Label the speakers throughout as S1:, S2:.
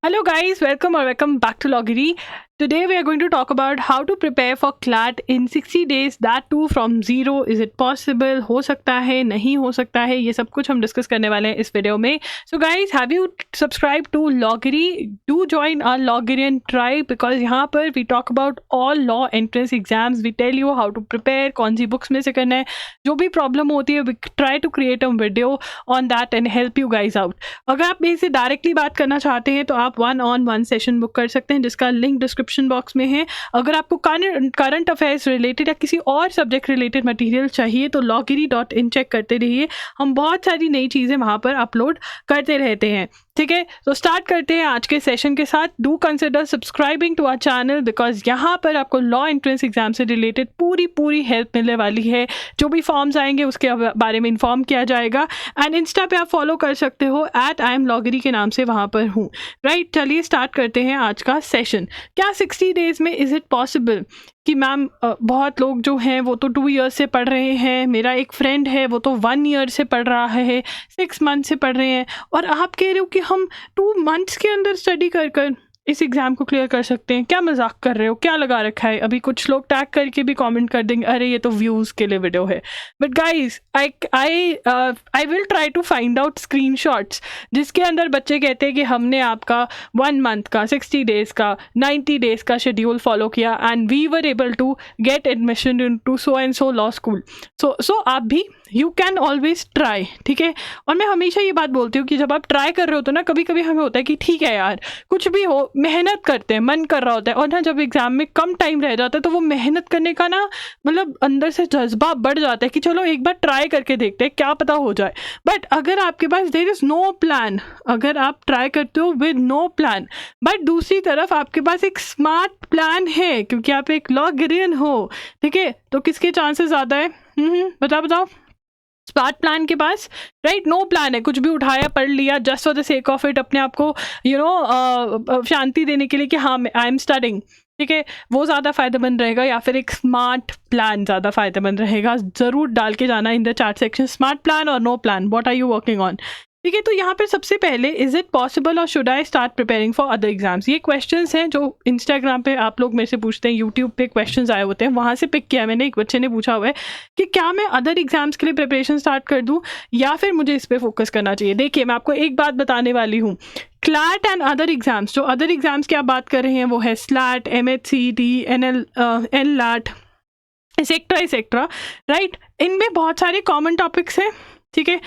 S1: Hello guys, welcome back to Loggery. Today we are going to talk about how to prepare for CLAT in 60 days, that too from zero. Is it possible? हो सकता है, नहीं हो सकता है, ये सब कुछ हम डिस्कस करने वाले हैं इस वीडियो में. So guys, have you subscribed to Loggery? Do join our Loggerian tribe because यहाँ पर we talk about all law entrance exams. We tell you how to prepare, कौन सी books में से करना है, जो भी problem होती है we try to create a video on that and help you guys out. अगर आप मेरे से डायरेक्टली बात करना चाहते हैं तो आप 1-on-1 सेशन बुक कर सकते हैं जिसका लिंक डिस्क्रिप्शन बॉक्स में है. अगर आपको करंट अफेयर्स रिलेटेड या किसी और सब्जेक्ट रिलेटेड मटेरियल चाहिए तो loggery.in चेक करते रहिए. हम बहुत सारी नई चीज़ें वहाँ पर अपलोड करते रहते हैं. ठीक है, तो स्टार्ट करते हैं आज के सेशन के साथ. Do consider subscribing to our channel because यहाँ पर आपको लॉ एंट्रेंस एग्जाम से रिलेटेड पूरी हेल्प मिलने वाली है. जो भी फॉर्म्स आएंगे उसके बारे में इन्फॉर्म किया जाएगा. एंड इंस्टा पे आप फॉलो कर सकते हो @IamLoggery के नाम से, वहाँ पर हूँ. राइट, चलिए स्टार्ट करते हैं आज का सेशन. क्या 60 डेज में इज़ इट पॉसिबल कि मैम बहुत लोग जो हैं वो तो 2 ईयर्स से पढ़ रहे हैं, मेरा एक फ्रेंड है वो तो 1 ईयर से पढ़ रहा है, 6 मंथ से पढ़ रहे हैं, और आप कह रहे हो कि हम 2 मंथ्स के अंदर स्टडी कर इस एग्ज़ाम को क्लियर कर सकते हैं. क्या मजाक कर रहे हो, क्या लगा रखा है? अभी कुछ लोग टैग करके भी कमेंट कर देंगे अरे ये तो व्यूज़ के लिए वीडियो है. But guys I will try to find out screenshots जिसके अंदर बच्चे कहते हैं कि हमने आपका 1 मंथ का, 60 डेज़ का, 90 डेज़ का शेड्यूल फॉलो किया and we were able to get admission into so and so law school. So आप भी यू कैन ऑलवेज ट्राई. ठीक है, और मैं हमेशा ये बात बोलती हूँ कि जब आप ट्राई कर रहे हो तो ना कभी कभी हमें होता है कि ठीक है यार कुछ भी हो, मेहनत करते हैं, मन कर रहा होता है, और ना जब एग्ज़ाम में कम टाइम रह जाता है तो वो मेहनत करने का ना मतलब अंदर से जज्बा बढ़ जाता है कि चलो एक बार ट्राई करके देखते हैं, क्या पता हो जाए. बट अगर आपके पास देयर इज़ नो प्लान, अगर आप ट्राई करते हो विद नो प्लान, बट दूसरी तरफ आपके पास एक स्मार्ट प्लान है क्योंकि आप एक लॉगरियन हो, ठीक है, तो किसके चांसेस ज़्यादा है? बताओ. स्मार्ट प्लान के पास, राइट, नो प्लान है, कुछ भी उठाया पढ़ लिया just for the sake of it, अपने आप को शांति देने के लिए कि हाँ आई एम स्टडिंग. ठीक है, वो ज़्यादा फ़ायदेमंद रहेगा या फिर एक स्मार्ट प्लान ज़्यादा फ़ायदेमंद रहेगा? ज़रूर डाल के जाना in the chat section, smart plan और no plan, what are you working on. ठीक है, तो यहाँ पर सबसे पहले इज़ इट पॉसिबल और should I start preparing for other exams? ये क्वेश्चंस हैं जो इंस्टाग्राम पे आप लोग मेरे से पूछते हैं, यूट्यूब पे क्वेश्चंस आए होते हैं, वहाँ से पिक किया मैंने. एक बच्चे ने पूछा हुआ है कि क्या मैं अदर एग्जाम्स के लिए प्रिपरेशन स्टार्ट कर दूँ या फिर मुझे इस पर फोकस करना चाहिए. देखिए, मैं आपको एक बात बताने वाली हूँ. क्लैट एंड अदर एग्जाम्स, जो अदर एग्जाम्स की आप बात कर रहे हैं वो है slate, MHCET, NLAT, etcetera, right. इनमें बहुत सारे कॉमन टॉपिक्स हैं. ठीक है,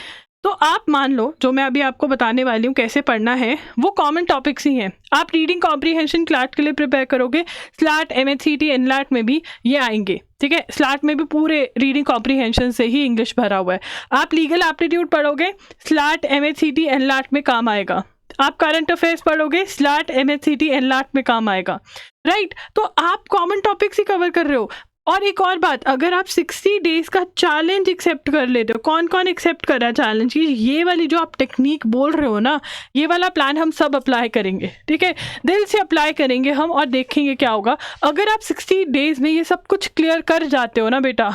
S1: तो आप मान लो जो मैं अभी आपको बताने वाली हूँ कैसे पढ़ना है वो कॉमन टॉपिक्स ही हैं. आप रीडिंग कॉम्प्रीहेंशन क्लैट के लिए प्रिपेयर करोगे, स्लैट, MHCET, NLAT में भी ये आएंगे. ठीक है, स्लैट में भी पूरे रीडिंग कॉम्प्रीहेंशन से ही इंग्लिश भरा हुआ है. आप लीगल एप्टीट्यूड पढ़ोगे, स्लैट, MHCET, NLAT में काम आएगा. आप करंट अफेयर्स पढ़ोगे, स्लैट, MHCET, NLAT में काम आएगा. राइट, तो आप कॉमन टॉपिक्स ही कवर कर रहे हो. और एक और बात, अगर आप 60 डेज़ का चैलेंज एक्सेप्ट कर लेते हो, कौन कौन एक्सेप्ट कर रहा है चैलेंज की? ये वाली जो आप टेक्निक बोल रहे हो ना, ये वाला प्लान हम सब अप्लाई करेंगे. ठीक है, दिल से अप्लाई करेंगे हम और देखेंगे क्या होगा. अगर आप 60 डेज़ में ये सब कुछ क्लियर कर जाते हो ना बेटा,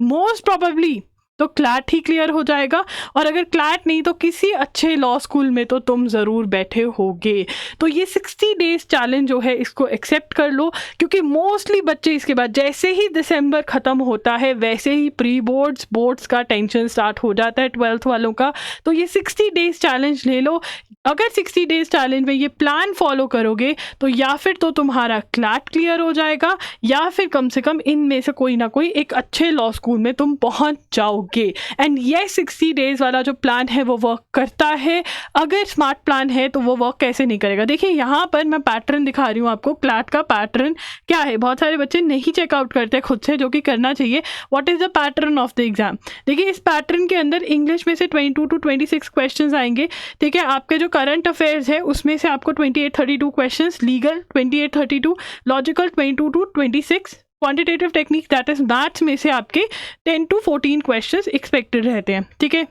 S1: मोस्ट प्रोबेबली तो क्लैट ही क्लियर हो जाएगा. और अगर क्लैट नहीं तो किसी अच्छे लॉ स्कूल में तो तुम ज़रूर बैठे होगे. तो ये 60 डेज़ चैलेंज जो है इसको एक्सेप्ट कर लो, क्योंकि मोस्टली बच्चे इसके बाद जैसे ही दिसंबर ख़त्म होता है वैसे ही प्री बोर्ड्स का टेंशन स्टार्ट हो जाता है 12th वालों का. तो ये 60 डेज़ चैलेंज ले लो. अगर 60 डेज़ चैलेंज में ये प्लान फॉलो करोगे तो या फिर तो तुम्हारा क्लैट क्लियर हो जाएगा या फिर कम से कम इनमें से कोई ना कोई एक अच्छे लॉ स्कूल में तुम पहुंच जाओगे. एंड ये 60 डेज़ वाला जो प्लान है वो वर्क करता है. अगर स्मार्ट प्लान है तो वो वर्क कैसे नहीं करेगा? देखिए, यहाँ पर मैं पैटर्न दिखा रही हूँ आपको. क्लैट का पैटर्न क्या है, बहुत सारे बच्चे नहीं चेकआउट करते खुद से, जो कि करना चाहिए. What is the pattern of the exam? देखिए, इस पैटर्न के अंदर इंग्लिश में से 22 to 26 क्वेश्चन आएंगे. ठीक है, आपके जो करंट अफेयर्स है उसमें से आपको 28-32 questions, legal 28-32, logical 22 to 26, quantitative technique that is maths में से आपके 10 to 14 क्वेश्चंस एक्सपेक्टेड रहते हैं. ठीक है,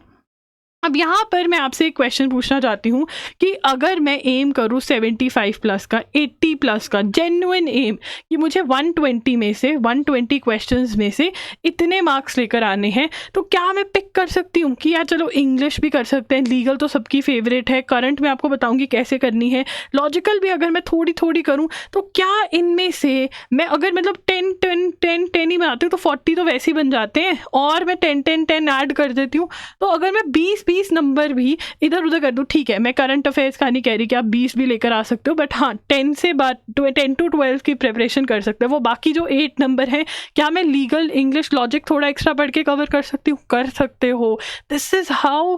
S1: अब यहाँ पर मैं आपसे एक क्वेश्चन पूछना चाहती हूँ कि अगर मैं एम करूँ 75 प्लस का, 80 प्लस का, जेन्युइन एम कि मुझे 120 में से 120 क्वेश्चंस में से इतने मार्क्स लेकर आने हैं, तो क्या मैं पिक कर सकती हूँ कि यार चलो इंग्लिश भी कर सकते हैं, लीगल तो सबकी फेवरेट है, करंट मैं आपको बताऊँगी कैसे करनी है, लॉजिकल भी अगर मैं थोड़ी थोड़ी करूँ, तो क्या इनमें से मैं अगर मतलब 10 ही बनाती हूँ तो 40 तो वैसे ही बन जाते हैं, और मैं 10 ऐड कर देती हूँ, तो अगर मैं 20 नंबर भी इधर उधर कर दूँ, ठीक है मैं करंट अफेयर्स का नहीं कह रही कि आप 20 भी लेकर आ सकते हो, बट हाँ 10 से बाद 10 to 12 की प्रिपरेशन कर सकते हो। वो बाकी जो 8 नंबर हैं, क्या मैं लीगल, इंग्लिश, लॉजिक थोड़ा एक्स्ट्रा पढ़ के कवर कर सकती हूँ? कर सकते हो। This is how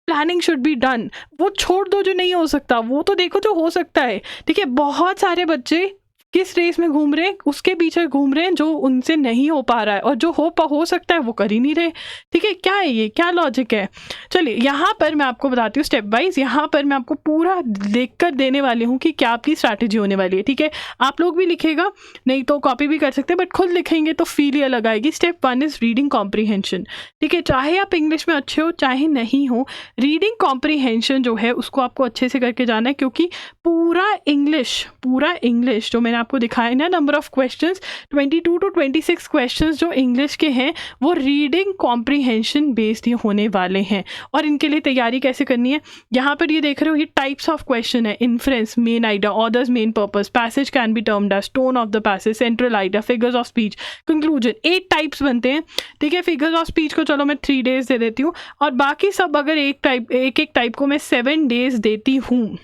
S1: planning should be done. वो छोड़ दो जो नहीं हो सकता, वो तो देखो जो हो सकता है। ठीक है, बहुत सारे बच्चे किस रेस में घूम रहे हैं, उसके पीछे घूम रहे हैं जो उनसे नहीं हो पा रहा है, और जो हो सकता है वो कर ही नहीं रहे। ठीक है, क्या है ये, क्या लॉजिक है? चलिए यहाँ पर मैं आपको बताती हूँ स्टेप वाइज। यहाँ पर मैं आपको पूरा लिख कर देने वाली हूँ कि क्या आपकी स्ट्रैटेजी होने वाली है। ठीक है, आप लोग भी लिखेगा, नहीं तो कॉपी भी कर सकते हैं, बट खुद लिखेंगे तो फील ही अलग आएगी। Step 1 is reading comprehension. ठीक है, चाहे आप इंग्लिश में अच्छे हो चाहे नहीं हो, रीडिंग कॉम्प्रीहेंशन जो है उसको आपको अच्छे से करके जाना है, क्योंकि पूरा इंग्लिश जो मैंने आपको दिखाया ना, number of questions 22 to 26 questions जो इंग्लिश के हैं वो रीडिंग कॉम्प्रीहेंशन बेस्ड ही होने वाले हैं। और इनके लिए तैयारी कैसे करनी है, यहाँ पर ये देख रहे हो, ये टाइप्स ऑफ क्वेश्चन है। Inference, main idea, orders, main purpose, passage can be termed as, tone of the passage, central idea, figures of speech, conclusion. 8 types बनते हैं। ठीक है, फिगर्स ऑफ स्पीच को चलो मैं 3 डेज दे देती हूँ, और बाकी सब अगर एक टाइप को मैं 7 डेज देती हूँ,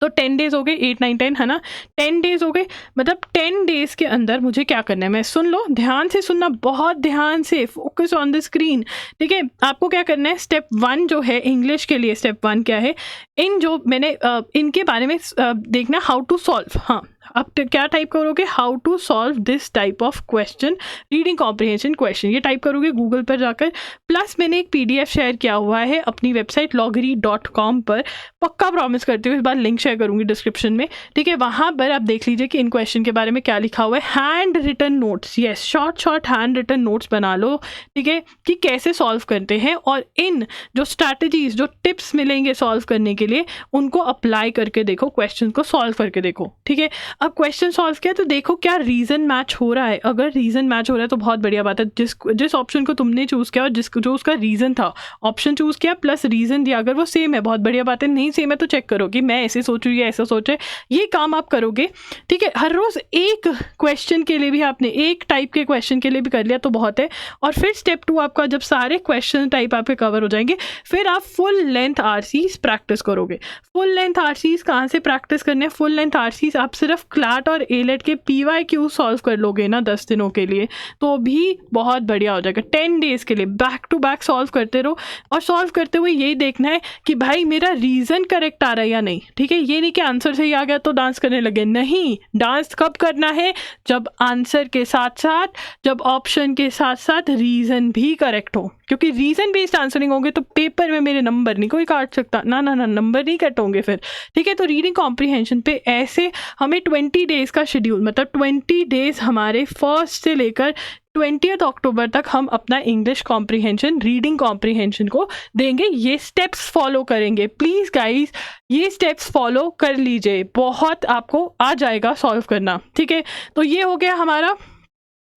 S1: तो 10 डेज हो गए, 8 9 10 है ना, 10 डेज हो गए। मतलब 10 डेज के अंदर मुझे क्या करना है, मैं सुन लो, ध्यान से सुनना, बहुत ध्यान से, फोकस ऑन द स्क्रीन। ठीक है, आपको क्या करना है, स्टेप 1 जो है इंग्लिश के लिए, स्टेप 1 क्या है, इन जो मैंने इनके बारे में देखना, हाउ टू सॉल्व। हाँ, अब क्या टाइप करोगे, how to solve this type of question, reading comprehension question, ये टाइप करोगे गूगल पर जाकर। प्लस मैंने एक PDF शेयर किया हुआ है अपनी वेबसाइट loggery.com पर, पक्का प्रॉमिस करती हूँ इस बार लिंक शेयर करूँगी डिस्क्रिप्शन में। ठीक है, वहाँ पर आप देख लीजिए कि इन क्वेश्चन के बारे में क्या लिखा हुआ है। Handwritten notes, yes, short handwritten notes बना लो। ठीक है, कि कैसे सॉल्व करते हैं, और इन जो स्ट्रैटेजीज, जो टिप्स मिलेंगे सॉल्व करने के लिए, उनको अप्लाई करके देखो, क्वेश्चन को सॉल्व करके देखो। ठीक है, अब क्वेश्चन सॉल्व किया तो देखो क्या रीजन मैच हो रहा है। अगर रीजन मैच हो रहा है तो बहुत बढ़िया बात है। जिस ऑप्शन को तुमने चूज किया और जो उसका रीजन था, ऑप्शन चूज किया प्लस रीजन दिया, अगर वो सेम है बहुत बढ़िया बात है, नहीं सेम है तो चेक करो कि मैं ऐसे सोचूँ या ऐसा सोचे। ये काम आप करोगे। ठीक है, हर रोज एक क्वेश्चन के लिए भी आपने, एक टाइप के क्वेश्चन के लिए भी कर लिया तो बहुत है। और फिर स्टेप 2 आपका, जब सारे क्वेश्चन टाइप आपके कवर हो जाएंगे, फिर आप फुल लेंथ RCs प्रैक्टिस करोगे। फुल लेंथ RCs कहाँ से प्रैक्टिस करने हैं, फुल लेंथ RCs आप सिर्फ क्लैट और एलेट के PYQ सॉल्व कर लोगे ना 10 दिनों के लिए, तो भी बहुत बढ़िया हो जाएगा। 10 डेज के लिए बैक टू बैक सॉल्व करते रहो, और सॉल्व करते हुए यही देखना है कि भाई मेरा रीजन करेक्ट आ रहा है या नहीं। ठीक है, ये नहीं कि आंसर सही आ गया तो डांस करने लगे, नहीं। डांस कब करना है, जब आंसर के साथ साथ, जब ऑप्शन के साथ साथ रीजन भी करेक्ट हो, क्योंकि रीजन बेस्ड आंसरिंग होंगे तो पेपर में मेरे नंबर नहीं कोई काट सकता, ना ना ना, नंबर नहीं कट होंगे फिर। ठीक है, तो रीडिंग कॉम्प्रीहेंशन पे ऐसे हमें 20 डेज का शेड्यूल, मतलब 20 डेज हमारे 1 से लेकर 20 अक्टूबर तक हम अपना इंग्लिश कॉम्प्रीहेंशन, रीडिंग कॉम्प्रीहेंशन को देंगे। ये स्टेप्स फॉलो करेंगे प्लीज़ गाइस, ये स्टेप्स फॉलो कर लीजिए, बहुत आपको आ जाएगा सॉल्व करना। ठीक है, तो ये हो गया हमारा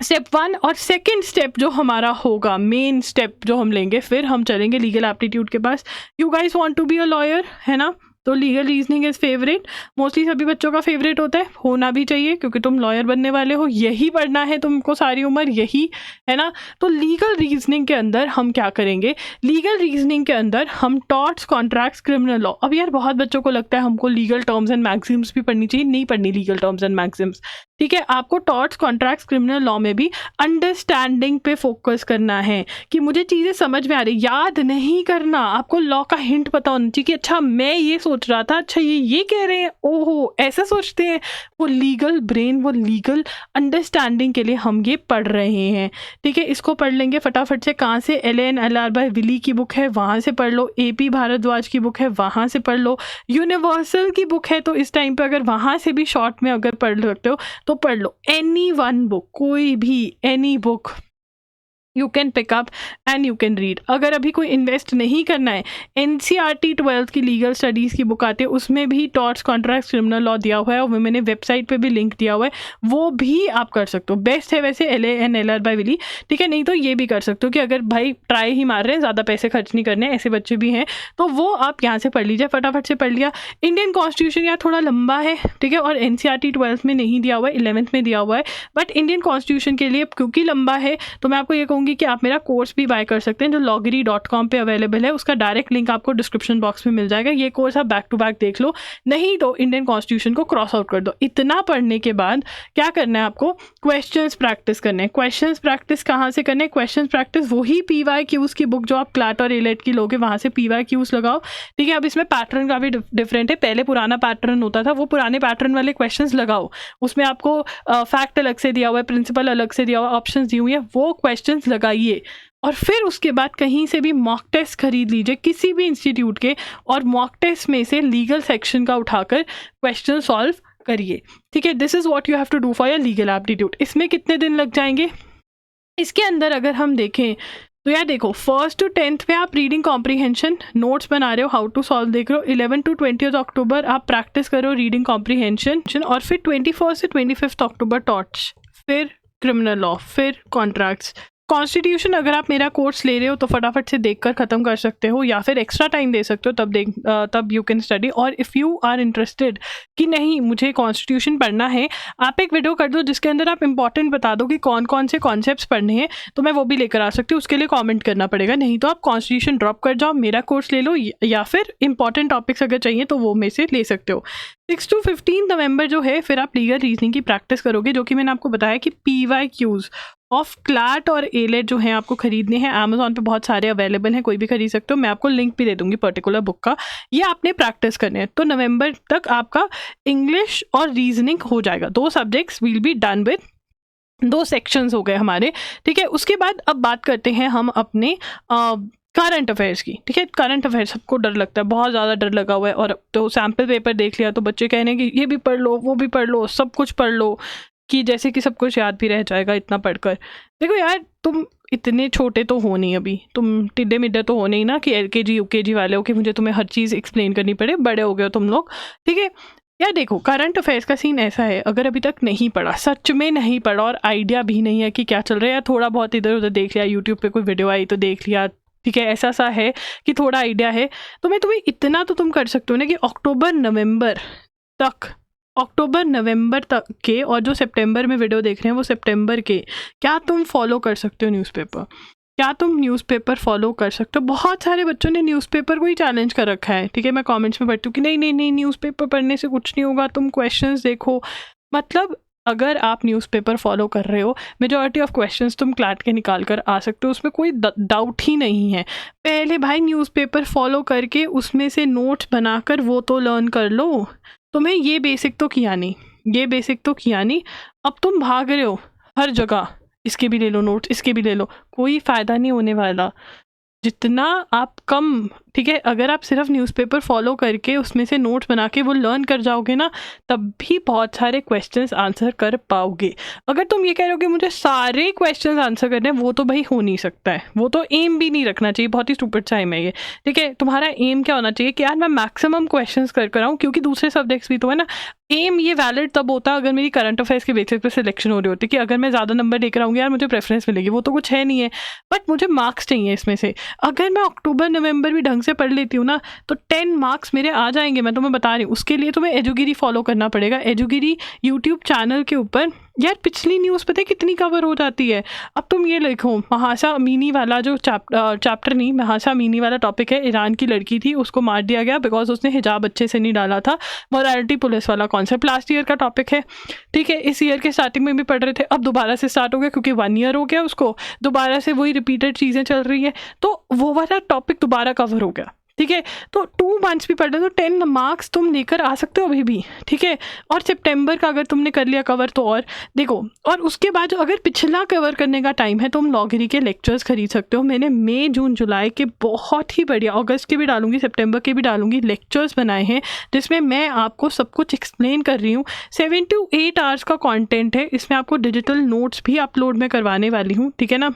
S1: स्टेप 1। और सेकंड स्टेप जो हमारा होगा, मेन स्टेप जो हम लेंगे, फिर हम चलेंगे लीगल एप्टीट्यूड के पास। You guys want to be a lawyer, है ना, तो legal reasoning is favourite, mostly सभी बच्चों का फेवरेट होता है, होना भी चाहिए क्योंकि तुम लॉयर बनने वाले हो, यही पढ़ना है तुमको सारी उम्र, यही है ना। तो लीगल रीजनिंग के अंदर हम क्या करेंगे, लीगल रीजनिंग के अंदर हम टॉर्ट्स, कॉन्ट्रैक्ट्स, क्रिमिनल लॉ। अब यार बहुत बच्चों को लगता है हमको लीगल टर्म्स एंड मैक्सिम्स भी पढ़नी चाहिए, नहीं पढ़नी लीगल टर्म्स एंड मैक्सिम्स। ठीक है, आपको टॉर्ट्स, कॉन्ट्रैक्ट्स, क्रिमिनल लॉ में भी अंडरस्टैंडिंग पे फोकस करना है कि मुझे चीज़ें समझ में आ रही, याद नहीं करना, आपको लॉ का हिंट पता होना चाहिए कि अच्छा मैं ये सोच रहा था, अच्छा ये कह रहे हैं, ओहो ऐसा सोचते हैं। वो लीगल ब्रेन, वो लीगल अंडरस्टैंडिंग के लिए हम ये पढ़ रहे हैं। ठीक है, इसको पढ़ लेंगे फटाफट से। कहाँ से, LNLR बाय विली की बुक है, वहाँ से पढ़ लो। AP भारद्वाज की बुक है, वहाँ से पढ़ लो। यूनिवर्सल की बुक है, तो इस टाइम पे अगर वहाँ से भी शॉर्ट में अगर पढ़ सकते हो तो पढ़ लो। एनी वन बुक, कोई भी any book, you can pick up and you can read. अगर अभी कोई इन्वेस्ट नहीं करना है, NCERT 12th की लीगल स्टडीज़ की बुक आती है, उसमें भी टॉर्ट्स कॉन्ट्रैक्ट्स क्रिमिनल लॉ दिया हुआ है, और मैंने वेबसाइट पे भी लिंक दिया हुआ है, वो भी आप कर सकते हो। बेस्ट है वैसे LANLR बाय विली, ठीक है। नहीं तो ये भी कर सकते हो कि अगर भाई ट्राई ही मार रहे हैं, ज़्यादा पैसे खर्च नहीं करने, ऐसे बच्चे भी हैं, तो वो आप यहाँ से पढ़ लीजिए, फटाफट से पढ़ लिया। इंडियन कॉन्स्टिट्यूशन यार थोड़ा लंबा है, ठीक है, और NCERT 12th में नहीं दिया हुआ है, 11th में दिया हुआ है, बट इंडियन कॉन्स्टिट्यूशन के लिए क्योंकि लंबा है तो मैं आपको ये कहूँगी कि आप मेरा कोर्स भी बाय कर सकते हैं जो loggery.com पे अवेलेबल है। उसका डायरेक्ट लिंक आपको डिस्क्रिप्शन बॉक्स में मिल जाएगा। ये कोर्स आप बैक टू बैक देख लो, नहीं तो इंडियन कॉन्स्टिट्यूशन को क्रॉस आउट कर दो। इतना पढ़ने के बाद क्या करना है आपको, क्वेश्चंस प्रैक्टिस करने हैं। क्वेश्चंस प्रैक्टिस कहाँ से करने हैं, क्वेश्चंस प्रैक्टिस वही PYQs की बुक जो आप क्लैट और एलेट की लोगे वहाँ से PYQs लगाओ, ठीक है। अब इसमें पैटर्न काफ़ी डिफरेंट है, पहले पुराना पैटर्न होता था, वो पुराने पैटर्न वाले क्वेश्चंस लगाओ, उसमें आपको फैक्ट अलग से दिया हुआ है, प्रिंसिपल अलग से दिया हुआ है, ऑप्शंस दी हुई है, वो क्वेश्चंस लगाइए। और फिर उसके बाद कहीं से भी मॉक टेस्ट खरीद लीजिए किसी भी इंस्टीट्यूट के, और मॉक टेस्ट में से लीगल सेक्शन का उठाकर क्वेश्चन सॉल्व करिए, ठीक है। This is what you have to do for your legal aptitude. इसमें कितने दिन लग जाएंगे, इसके अंदर अगर हम देखें तो यार देखो 1st to 10th में आप रीडिंग कॉम्प्रीहेंशन नोट्स बना रहे हो, हाउ टू सॉल्व देख रहे हो। 11 to 20th अक्टूबर आप प्रैक्टिस करो रीडिंग कॉम्प्रीहेंशन, और फिर 21st से 25th अक्टूबर टॉर्ट्स, फिर क्रिमिनल लॉ, फिर कॉन्ट्रैक्ट्स। कॉन्स्टिट्यूशन अगर आप मेरा कोर्स ले रहे हो तो फटाफट से देखकर ख़त्म कर सकते हो, या फिर एक्स्ट्रा टाइम दे सकते हो, तब यू कैन स्टडी। और इफ़ यू आर इंटरेस्टेड कि नहीं मुझे कॉन्स्टिट्यूशन पढ़ना है, आप एक वीडियो कर दो जिसके अंदर आप इंपॉर्टेंट बता दो कि कौन कौन से कॉन्सेप्ट्स पढ़ने हैं, तो मैं वो भी लेकर आ सकती हूँ। उसके लिए कॉमेंट करना पड़ेगा, नहीं तो आप कॉन्स्टिट्यूशन ड्रॉप कर जाओ, मेरा कोर्स ले लो, या फिर इंपॉर्टेंट टॉपिक्स अगर चाहिए तो वो में से ले सकते हो। 6 to 15 नवंबर जो है फिर आप लीगल रीजनिंग की प्रैक्टिस करोगे, जो कि मैंने आपको बताया कि PYQs ऑफ क्लैट और एलेट जो हैं आपको खरीदने हैं। अमेजोन पे बहुत सारे अवेलेबल हैं, कोई भी खरीद सकते हो, मैं आपको लिंक भी दे दूंगी पर्टिकुलर बुक का। ये आपने प्रैक्टिस करने हैं, तो नवंबर तक आपका इंग्लिश और रीजनिंग हो जाएगा। 2 subjects will be done with, 2 sections हो गए हमारे, ठीक है। उसके बाद अब बात करते हैं हम अपने करंट अफेयर्स की, ठीक है। करंट अफेयर्स सबको डर लगता है, बहुत ज़्यादा डर लगा हुआ है, और तो सैम्पल पेपर देख लिया तो बच्चे कह रहे हैं कि ये भी पढ़ लो, वो भी पढ़ लो, सब कुछ पढ़ लो, कि जैसे कि सब कुछ याद भी रह जाएगा इतना पढ़कर। देखो यार तुम इतने छोटे तो हो नहीं, अभी तुम टिड्डे मिड्डे तो हो नहीं ना कि LKG UKG वाले हो कि मुझे तुम्हें हर चीज़ एक्सप्लेन करनी पड़े, बड़े हो गए हो तुम लोग, ठीक है। यार देखो करंट अफेयर्स का सीन ऐसा है, अगर अभी तक नहीं पढ़ा, सच में नहीं पढ़ा, और आइडिया भी नहीं है कि क्या चल रहा है, या थोड़ा बहुत इधर उधर देख लिया, यूट्यूब पे कोई वीडियो आई तो देख लिया, ठीक है, ऐसा सा है कि थोड़ा आइडिया है, तो मैं तुम्हें इतना तो तुम कर सकते हो ना कि अक्टूबर नवंबर तक के, और जो सितंबर में वीडियो देख रहे हैं वो सितंबर के, क्या तुम फॉलो कर सकते हो न्यूज़पेपर? क्या तुम न्यूज़पेपर फॉलो कर सकते हो? बहुत सारे बच्चों ने न्यूज़पेपर को ही चैलेंज कर रखा है, ठीक है। मैं कमेंट्स में पढ़ती हूँ कि नहीं नहीं नहीं, न्यूज़पेपर पढ़ने से कुछ नहीं होगा, तुम क्वेश्चंस देखो। मतलब अगर आप न्यूज़पेपर फॉलो कर रहे हो, मेजॉरिटी ऑफ क्वेश्चंस तुम क्लैट के निकाल कर आ सकते हो, उसमें कोई डाउट ही नहीं है। पहले भाई न्यूज़पेपर फॉलो करके उसमें से नोट्स बनाकर वो तो लर्न कर लो, तुम्हें ये बेसिक तो किया नहीं, अब तुम भाग रहे हो हर जगह, इसके भी ले लो नोट्स, इसके भी ले लो, कोई फ़ायदा नहीं होने वाला। जितना आप कम, ठीक है, अगर आप सिर्फ न्यूज़पेपर फॉलो करके उसमें से नोट्स बना के वो लर्न कर जाओगे ना, तब भी बहुत सारे क्वेश्चंस आंसर कर पाओगे। अगर तुम ये कह रहे हो कि मुझे सारे क्वेश्चंस आंसर करने हैं, वो तो भाई हो नहीं सकता है, वो तो एम भी नहीं रखना चाहिए, बहुत ही स्टूपिड सा एम है ये, ठीक है। तुम्हारा एम क्या होना चाहिए कि यार मैं मैक्सिमम क्वेश्चंस कर आऊँ, क्योंकि दूसरे सब्जेक्ट्स भी तो है ना। एम ये वैलिड तब होता अगर मेरी करंट अफेयर्स के बेसिस पे सिलेक्शन हो रही होती, कि अगर मैं ज़्यादा नंबर लेकर आऊँगी यार मुझे प्रेफरेंस मिलेगी, वो तो कुछ है नहीं है, बट मुझे मार्क्स चाहिए इसमें से। अगर मैं अक्टूबर नवंबर भी ढंग से पढ़ लेती हूँ ना, तो 10 मार्क्स मेरे आ जाएंगे, मैं तुम्हें बता रही हूँ। उसके लिए तुम्हें एजुगिरी फॉलो करना पड़ेगा। एजुगिरी यूट्यूब चैनल के ऊपर यार पिछली न्यूज़ पता है कितनी कवर हो जाती है। अब तुम ये लिखो, महासा अमीनी वाला जो चैप्टर नहीं, महासा अमीनी वाला टॉपिक है, ईरान की लड़की थी, उसको मार दिया गया बिकॉज उसने हिजाब अच्छे से नहीं डाला था। मोरालिटी पुलिस वाला कॉन्सेप्ट लास्ट ईयर का टॉपिक है, ठीक है। इस ईयर के स्टार्टिंग में भी पढ़ रहे थे, अब दोबारा से स्टार्ट हो गया क्योंकि 1 ईयर हो गया उसको, दोबारा से वही रिपीटेड चीज़ें चल रही हैं, तो वो वाला टॉपिक दोबारा कवर हो गया, ठीक है। तो 2 मंथ्स भी पढ़ रहे तो 10 मार्क्स तुम लेकर आ सकते हो अभी भी, ठीक है। और सितंबर का अगर तुमने कर लिया कवर तो और देखो, और उसके बाद जो अगर पिछला कवर करने का टाइम है, तुम लॉगरी के लेक्चर्स खरीद सकते हो। मैंने मई जून जुलाई के बहुत ही बढ़िया, अगस्त के भी डालूंगी, सितंबर के भी डालूंगी, लेक्चर्स बनाए हैं जिसमें मैं आपको सब कुछ एक्सप्लेन कर रही हूँ। 7 to 8 आवर्स का कॉन्टेंट है, इसमें आपको डिजिटल नोट्स भी अपलोड मैं करवाने वाली हूँ, ठीक है ना।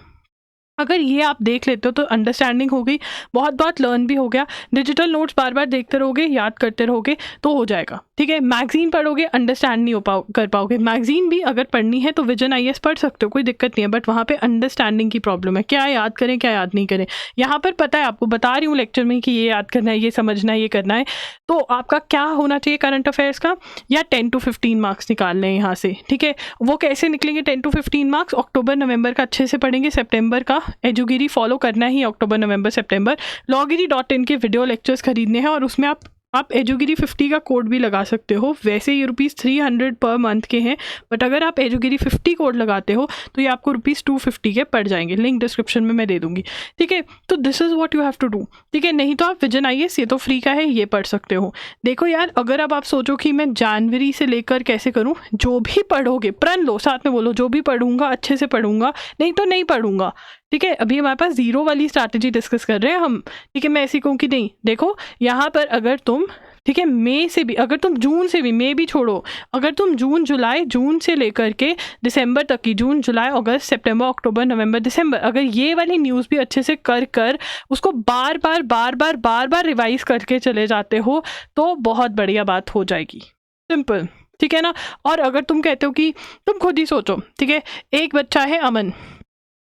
S1: अगर ये आप देख लेते हो तो अंडरस्टैंडिंग हो गई, बहुत बहुत लर्न भी हो गया। डिजिटल नोट्स बार बार देखते रहोगे, याद करते रहोगे तो हो जाएगा, ठीक है। मैगजीन पढ़ोगे, अंडरस्टैंड नहीं कर पाओगे। मैगजीन भी अगर पढ़नी है तो विजन IAS पढ़ सकते हो, कोई दिक्कत नहीं है, बट वहाँ पे अंडरस्टैंडिंग की प्रॉब्लम है, क्या याद करें क्या याद नहीं करें। यहाँ पर पता है, आपको बता रही हूँ लेक्चर में कि ये याद करना है, ये समझना है, ये करना है। तो आपका क्या होना चाहिए करंट अफेयर्स का, या 10 to 15 मार्क्स निकालने हैं यहाँ से, ठीक है। वो कैसे निकलेंगे 10 to 15 मार्क्स? अक्टूबर नवंबर का अच्छे से पढ़ेंगे, सितंबर का एजुगिरी फॉलो करना ही, अक्टूबर नवंबर सितंबर logiri.in के वीडियो लेक्चर्स खरीदने हैं, और उसमें आप एजुगिरी 50 का कोड भी लगा सकते हो। वैसे ये ₹300 पर मंथ के हैं, बट अगर आप एजुगिरी 50 कोड लगाते हो तो ये आपको ₹250 के पड़ जाएंगे। लिंक डिस्क्रिप्शन में मैं दे दूंगी, ठीक है। तो this is what you have to do, ठीक है। नहीं तो आप विजन IAS, ये तो फ्री का है, ये पढ़ सकते हो। देखो यार, अगर अब आप सोचो कि मैं जनवरी से लेकर कैसे करूँ, जो भी पढ़ोगे प्रण लो, साथ में बोलो जो भी पढ़ूंगा अच्छे से पढ़ूंगा, नहीं तो नहीं पढ़ूंगा, ठीक है। अभी हमारे पास 0 वाली स्ट्रैटेजी डिस्कस कर रहे हैं हम, ठीक है। मैं ऐसी कहूँ कि नहीं, देखो यहाँ पर अगर तुम, ठीक है, मई से भी, अगर तुम जून से भी, मई भी छोड़ो, अगर तुम जून से लेकर के दिसंबर तक की, जून जुलाई अगस्त सितंबर अक्टूबर नवंबर दिसंबर, अगर ये वाली न्यूज़ भी अच्छे से कर उसको बार बार रिवाइज करके चले जाते हो तो बहुत बढ़िया बात हो जाएगी। सिंपल, ठीक है ना। और अगर तुम कहते हो कि तुम खुद ही सोचो, ठीक है, एक बच्चा है अमन,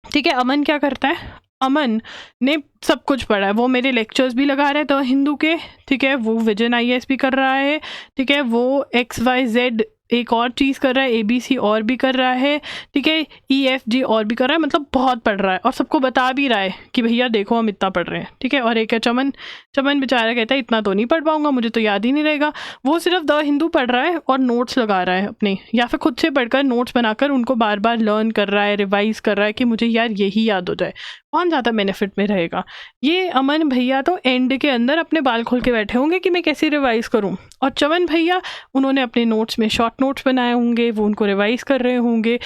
S1: ठीक है। अमन क्या करता है? अमन ने सब कुछ पढ़ा है, वो मेरे लेक्चर्स भी लगा रहा है तो हिंदू के, ठीक है। वो विजन IAS भी कर रहा है, ठीक है। वो XYZ एक और चीज़ कर रहा है, ABC और भी कर रहा है, ठीक है। EFG और भी कर रहा है, मतलब बहुत पढ़ रहा है और सबको बता भी रहा है कि भैया देखो हम इतना पढ़ रहे हैं, ठीक है। और एक है चमन बेचारा कहता है इतना तो नहीं पढ़ पाऊंगा, मुझे तो याद ही नहीं रहेगा। वो सिर्फ द हिंदू पढ़ रहा है और नोट्स लगा रहा है अपने, या फिर खुद से पढ़कर नोट्स बनाकर उनको बार बार लर्न कर रहा है, रिवाइज कर रहा है कि मुझे यार यही याद हो जाए। कौन ज़्यादा बेनिफिट में रहेगा? ये अमन भैया तो एंड के अंदर अपने बाल खोल के बैठे होंगे कि मैं कैसे रिवाइज करूं, और चमन भैया उन्होंने अपने नोट्स में शॉर्ट नोट्स बनाए होंगे, वो उनको रिवाइज कर रहे होंगे।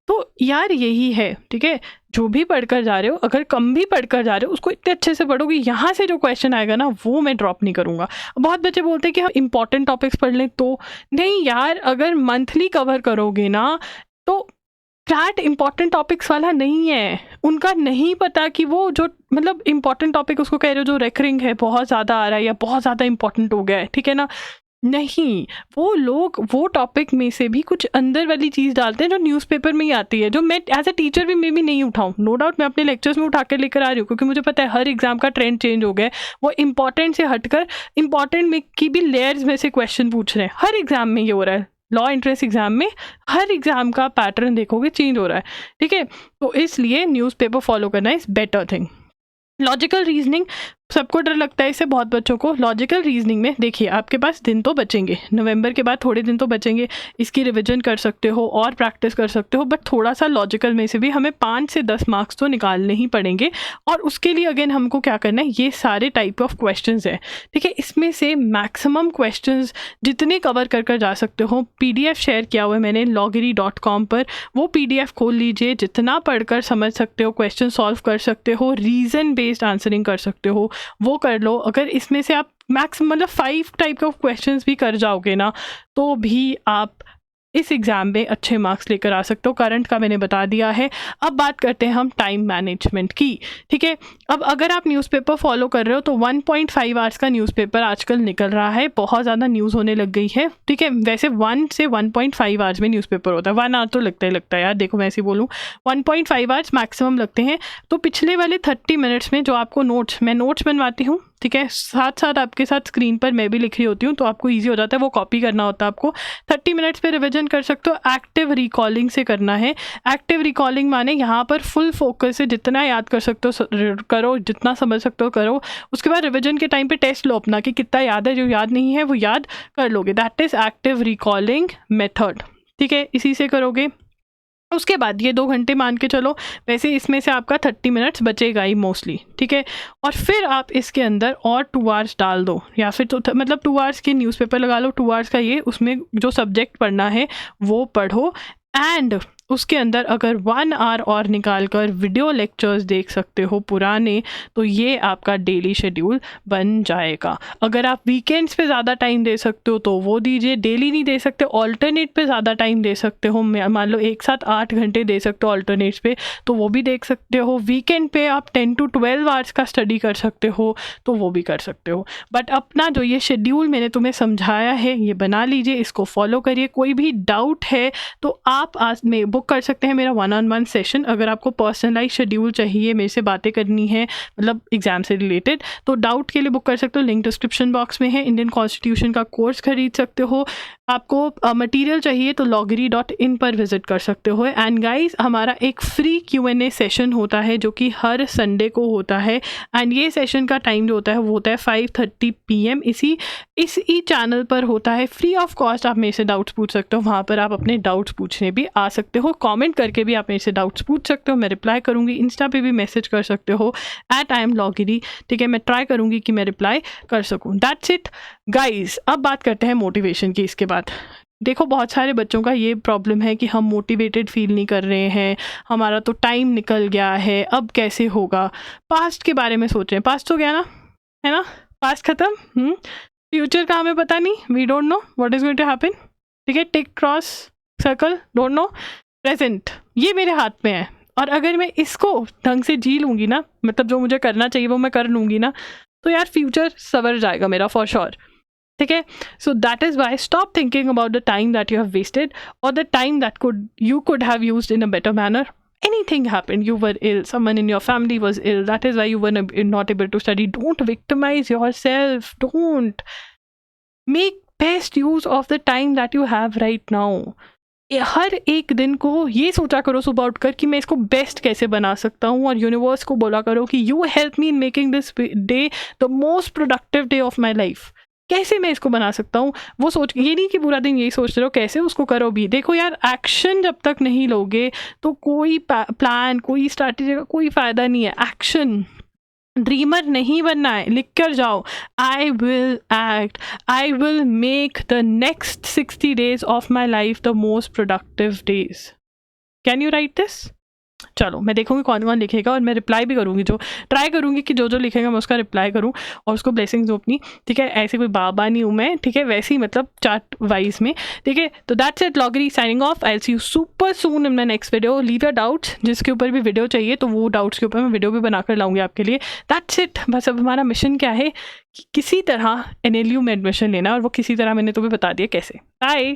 S1: तो यार यही है, ठीक है। जो भी पढ़कर जा रहे हो, अगर कम भी पढ़कर जा रहे हो, उसको इतने अच्छे से पढ़ोगे, यहाँ से जो क्वेश्चन आएगा ना वो मैं ड्रॉप नहीं करूँगा। बहुत बच्चे बोलते हैं कि हम इंपॉर्टेंट टॉपिक्स पढ़ लें, तो नहीं यार, अगर मंथली कवर करोगे ना तो क्लैट इंपॉर्टेंट टॉपिक्स वाला नहीं है। उनका नहीं पता कि वो जो मतलब इंपॉर्टेंट टॉपिक उसको कह रहे हो जो रेकरिंग है, बहुत ज़्यादा आ रहा है या बहुत ज़्यादा इंपॉर्टेंट हो गया है, ठीक है ना। नहीं, वो लोग वो टॉपिक में से भी कुछ अंदर वाली चीज़ डालते हैं जो न्यूज़पेपर में ही आती है, जो मैं एज अ टीचर भी मैं भी नहीं उठाऊँ। नो डाउट मैं अपने लेक्चर्स में उठा कर लेकर आ रही हूँ, क्योंकि मुझे पता है हर एग्जाम का ट्रेंड चेंज हो गया है। वो इंपॉर्टेंट से हटकर इंपॉर्टेंट में की भी लेयर्स में से क्वेश्चन पूछ रहे हैं। हर एग्जाम में ये हो रहा है, लॉ एंट्रेंस एग्जाम में हर एग्जाम का पैटर्न देखोगे चेंज हो रहा है, ठीक है। तो इसलिए न्यूज़पेपर फॉलो करना is better thing. Logical reasoning, सबको डर लगता है इससे, बहुत बच्चों को। लॉजिकल रीजनिंग में देखिए, आपके पास दिन तो बचेंगे, नवंबर के बाद थोड़े दिन तो बचेंगे, इसकी रिवीजन कर सकते हो और प्रैक्टिस कर सकते हो, बट थोड़ा सा लॉजिकल में से भी हमें 5 से 10 मार्क्स तो निकालने ही पड़ेंगे। और उसके लिए अगेन हमको क्या करना है, ये सारे टाइप ऑफ क्वेश्चंस हैं, ठीक है। इसमें से मैक्सिमम क्वेश्चंस जितने कवर कर जा सकते हो, PDF शेयर किया हुआ है मैंने logiri.com पर, वो PDF खोल लीजिए। जितना पढ़कर समझ सकते हो, क्वेश्चन सॉल्व कर सकते हो, रीज़न बेस्ड आंसरिंग कर सकते हो, वो कर लो। अगर इसमें से आप मैक्सिमम मतलब 5 टाइप ऑफ क्वेश्चंस भी कर जाओगे ना, तो भी आप इस एग्ज़ाम में अच्छे मार्क्स लेकर आ सकते हो। करंट का मैंने बता दिया है। अब बात करते हैं हम टाइम मैनेजमेंट की, ठीक है। अब अगर आप न्यूज़पेपर फॉलो कर रहे हो तो 1.5 आवर्स का न्यूज़पेपर आजकल निकल रहा है, बहुत ज़्यादा न्यूज़ होने लग गई है, ठीक है। वैसे 1 से 1.5 आवर्स में न्यूज़पेपर होता है, 1 आवर तो लगता ही यार। देखो मैं ऐसे बोलूँ 1.5 आवर्स मैक्सिमम लगते हैं। तो पिछले वाले 30 मिनट्स में जो आपको मैं नोट्स बनवाती हूँ, ठीक है, साथ साथ आपके साथ स्क्रीन पर मैं भी लिख रही होती हूँ, तो आपको इजी हो जाता है, वो कॉपी करना होता है आपको। 30 मिनट्स पे रिवीजन कर सकते हो। एक्टिव रिकॉलिंग से करना है। एक्टिव रिकॉलिंग माने यहाँ पर फुल फोकस से जितना याद कर सकते हो करो, जितना समझ सकते हो करो। उसके बाद रिवीजन के टाइम पे टेस्ट लो अपना कि कितना याद है, जो याद नहीं है वो याद कर लोगे। That is active recalling method, ठीक है। इसी से करोगे। उसके बाद ये 2 घंटे मान के चलो, वैसे इसमें से आपका 30 मिनट्स बचेगा ही मोस्टली, ठीक है। और फिर आप इसके अंदर और 2 आवर्स डाल दो, या फिर तो मतलब 2 आवर्स के न्यूज़पेपर लगा लो, 2 आवर्स का ये, उसमें जो सब्जेक्ट पढ़ना है वो पढ़ो। एंड उसके अंदर अगर 1 आवर और निकाल कर वीडियो लेक्चर्स देख सकते हो पुराने, तो ये आपका डेली शेड्यूल बन जाएगा। अगर आप वीकेंड्स पे ज़्यादा टाइम दे सकते हो तो वो दीजिए, डेली नहीं दे सकते, ऑल्टरनेट पे ज़्यादा टाइम दे सकते हो, मान लो एक साथ 8 घंटे दे सकते हो ऑल्टरनेट्स पे, तो वो भी देख सकते हो। वीकेंड पे आप 10 to 12 आवर्स का स्टडी कर सकते हो, तो वो भी कर सकते हो। बट अपना जो ये शेड्यूल मैंने तुम्हें समझाया है ये बना लीजिए, इसको फॉलो करिए। कोई भी डाउट है तो आप आज में बुक कर सकते हैं मेरा 1-on-1 सेशन। अगर आपको पर्सनलाइज शेड्यूल चाहिए, मेरे से बातें करनी है मतलब एग्जाम से रिलेटेड, तो डाउट के लिए बुक कर सकते हो। लिंक डिस्क्रिप्शन बॉक्स में है। इंडियन कॉन्स्टिट्यूशन का कोर्स खरीद सकते हो। आपको मटेरियल चाहिए तो loggery.in पर विजिट कर सकते हो। एंड गाइस, हमारा एक फ्री Q&A सेशन होता है जो कि हर संडे को होता है। एंड ये सेशन का टाइम जो होता है वो होता है 5:30 PM। इसी चैनल पर होता है, फ्री ऑफ कॉस्ट। आप मेरे से डाउट्स पूछ सकते हो, वहाँ पर आप अपने डाउट्स पूछने भी आ सकते हो। कमेंट करके भी आप मेरे से डाउट्स पूछ सकते हो, मैं रिप्लाई करूँगी। इंस्टा पे भी मैसेज कर सकते हो @IamLoggery, ठीक है। मैं ट्राई करूँगी कि मैं रिप्लाई कर सकूँ। That's it guys. अब बात करते हैं मोटिवेशन की। इसके बाद देखो, बहुत सारे बच्चों का ये प्रॉब्लम है कि हम मोटिवेटेड फील नहीं कर रहे हैं, हमारा तो टाइम निकल गया है, अब कैसे होगा। पास्ट के बारे में सोच रहे हैं, पास्ट हो गया ना, है ना, पास्ट खत्म। फ्यूचर का हमें पता नहीं, we don't know what is going to happen, ठीक है। Tick cross circle, don't know. Present ये मेरे हाथ में है, और अगर मैं इसको ढंग से जी लूँगी ना, मतलब जो मुझे करना चाहिए वो मैं कर लूँगी ना, तो यार फ्यूचर सवर जाएगा मेरा फॉर श्योर, ठीक है। So that is why stop thinking about the time that you have wasted और the time that you could have used in a better manner. Anything happened, you were ill, someone in your family was ill, that is why you were not able to study. Don't victimize yourself. Don't. Make best use of the time that you have right now. हर एक दिन को ये सोचा करो सुबह उठकर कि मैं इसको बेस्ट कैसे बना सकता हूँ, और यूनिवर्स को बोला करो कि you help me in making this day the most productive day of my life. कैसे मैं इसको बना सकता हूँ वो सोच, ये नहीं कि पूरा दिन यही सोचते रहो कैसे, उसको करो भी। देखो यार, एक्शन जब तक नहीं लोगे तो कोई प्लान, कोई स्ट्रैटेजी का कोई फ़ायदा नहीं है। एक्शन, ड्रीमर नहीं बनना है, लिख कर जाओ, I will act, I will make the next 60 days of my life the most productive days. Can you right this? चलो, मैं देखूंगी कौन कौन लिखेगा, और मैं रिप्लाई भी करूंगी, जो ट्राई करूंगी कि जो लिखेगा मैं उसका रिप्लाई करूं और उसको ब्लेसिंग्स दूं अपनी, ठीक है। ऐसे कोई बाबा नहीं हूं मैं, ठीक है, वैसे ही मतलब चार्ट वाइज में, ठीक है। तो दैट्स इट, लॉगरी signing off. I will see you super soon in my next video. Leave your doubts, जिसके ऊपर भी वीडियो चाहिए तो वो डाउट्स के ऊपर मैं वीडियो भी बनाकर लाऊंगी आपके लिए। That's it. बस अब हमारा मिशन क्या है कि किसी तरह NLU में एडमिशन लेना, और वो किसी तरह मैंने तुम्हें बता दिया कैसे। बाय।